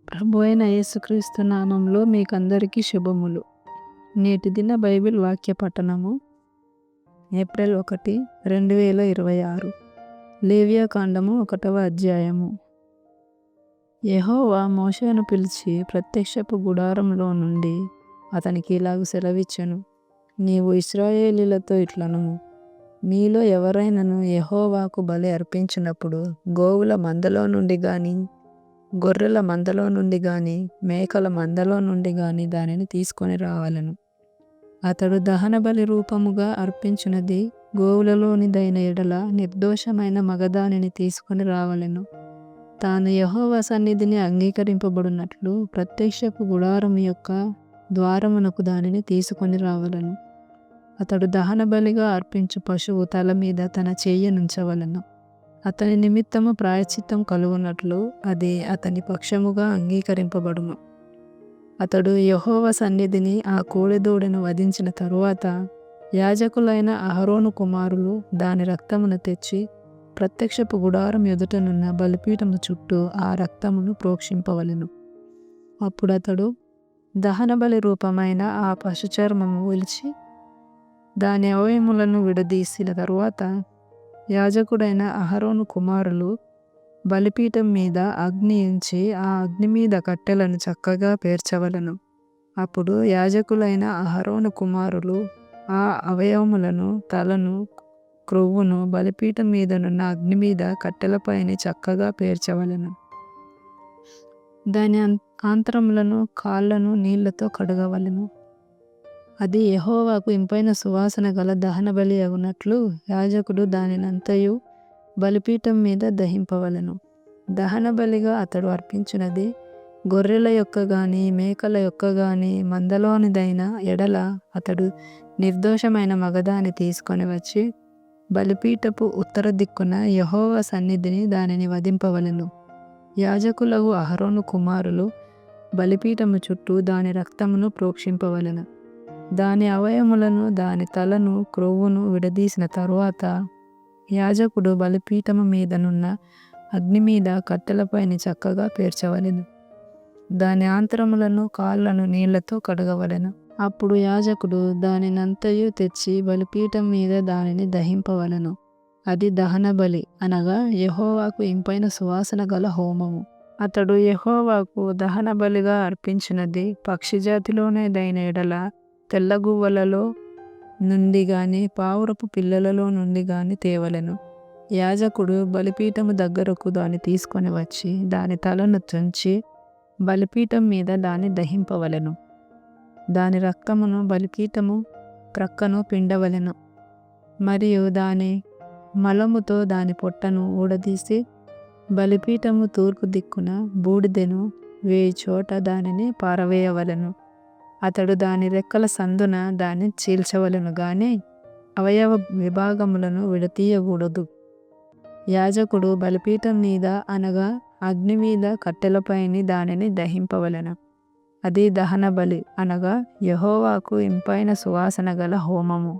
ప్రభువైన యేసుక్రీస్తు నామంలో మీకందరికీ శుభములు. నేటి దిన బైబిల్ వాక్య పఠనము ఏప్రిల్ 1, 2026. లేవియాకాండము 1వ అధ్యాయము. యెహోవా మోషేను పిలిచి ప్రత్యక్షపు గుడారంలో నుండి అతనికి ఇలాగు సెలవిచ్చెను. నీవు ఇశ్రాయేలీయులతో ఇట్లనుము, మీలో ఎవరైనను యెహోవాకు బలి అర్పించినప్పుడు గోవుల మందలో నుండి గాని, గొర్రెల మందలో నుండి గాని, మేకల మందలో నుండి గాని దానిని తీసుకొని రావాలను. అతడు దహనబలి రూపముగా అర్పించినది గోవులలోనిదైన ఎడల నిర్దోషమైన మగదానిని తీసుకొని రావలెను. తాను యెహోవా సన్నిధిని అంగీకరింపబడినట్లు ప్రత్యక్షపు గుడారము యొక్క ద్వారమునకు దానిని తీసుకొని రావలెను. అతడు దహనబలిగా అర్పించు పశువు తల మీద తన చెయ్యనుంచవలెను. అతని నిమిత్తము ప్రాయశ్చిత్తం కలుగునట్లు అది అతని పక్షముగా అంగీకరింపబడును. అతడు యెహోవా సన్నిధిని ఆ కోడెదూడను వధించిన తరువాత యాజకులైన అహరోను కుమారులు దాని రక్తమును తెచ్చి ప్రత్యక్షపు గుడారం ఎదుటనున్న బలిపీఠము చుట్టూ ఆ రక్తమును ప్రోక్షింపవలెను. అప్పుడు అతడు దహనబలి రూపమైన ఆ పశుచర్మము ఒలిచి దాని అవయములను విడదీసిన తరువాత యాజకుడైన అహరోను కుమారులు బలిపీఠం మీద అగ్ని ఉంచి ఆ అగ్ని మీద కట్టెలను చక్కగా పేర్చవలెను. అప్పుడు యాజకులైన అహరోను కుమారులు ఆ అవయవములను, తలను, క్రొవ్వును బలిపీఠం మీదనున్న అగ్ని మీద కట్టెలపైన చక్కగా పేర్చవలెను. దాని ఆంత్రములను, కాళ్లను నీళ్లతో కడగవలెను. అది యెహోవాకు ఇంపైన సువాసన గల దహనబలి అగునట్లు యాజకుడు దానినంతయు బలిపీఠం మీద దహింపవలెను. దహనబలిగా అతడు అర్పించినది గొర్రెల యొక్క గాని, మేకల యొక్క గాని మందలోనిదైన ఎడల అతడు నిర్దోషమైన మగదాని తీసుకొని వచ్చి బలిపీఠపు ఉత్తర దిక్కున యెహోవా సన్నిధిని దానిని వధింపవలెను. యాజకులగు అహరోను కుమారులు బలిపీఠము చుట్టూ దాని రక్తమును ప్రోక్షింపవలెను. దాని అవయములను, దాని తలను, క్రొవ్వును విడదీసిన తరువాత యాజకుడు బలిపీఠము మీదనున్న అగ్ని మీద కట్టెలపైన చక్కగా పేర్చవలెను. దాని ఆంత్రములను, కాళ్లను నీళ్లతో కడగవలెను. అప్పుడు యాజకుడు దానినంతయు తెచ్చి బలిపీఠం మీద దానిని దహింపవలెను. అది దహనబలి, అనగా యెహోవాకు ఇంపైన సువాసన గల హోమము. అతడు యెహోవాకు దహనబలిగా అర్పించినది పక్షిజాతిలోనిదైన ఎడల తెల్లగువ్వలలో నుండి గాని, పావురపు పిల్లలలో నుండి గాని తేవలెను. యాజకుడు బలిపీఠము దగ్గరకు దాన్ని తీసుకొని వచ్చి దాని తలను తుంచి బలిపీఠం మీద దాన్ని దహింపవలెను. దాని రక్తమును బలిపీఠము ప్రక్కను పిండవలెను. మరియు దాని మలముతో దాని పొట్టను ఊడదీసి బలిపీఠము తూర్పు దిక్కున బూడిదెను వేయి చోట దానిని పారవేయవలెను. అతడు దాని రెక్కల సందున దాన్ని చీల్చవలెను గాని అవయవ విభాగములను విడతీయకూడదు. యాజకుడు బలిపీఠం మీద, అనగా అగ్ని మీద కట్టెలపైని దానిని దహింపవలెను. అది దహనబలి, అనగా యెహోవాకు ఇంపైన సువాసన గల హోమము.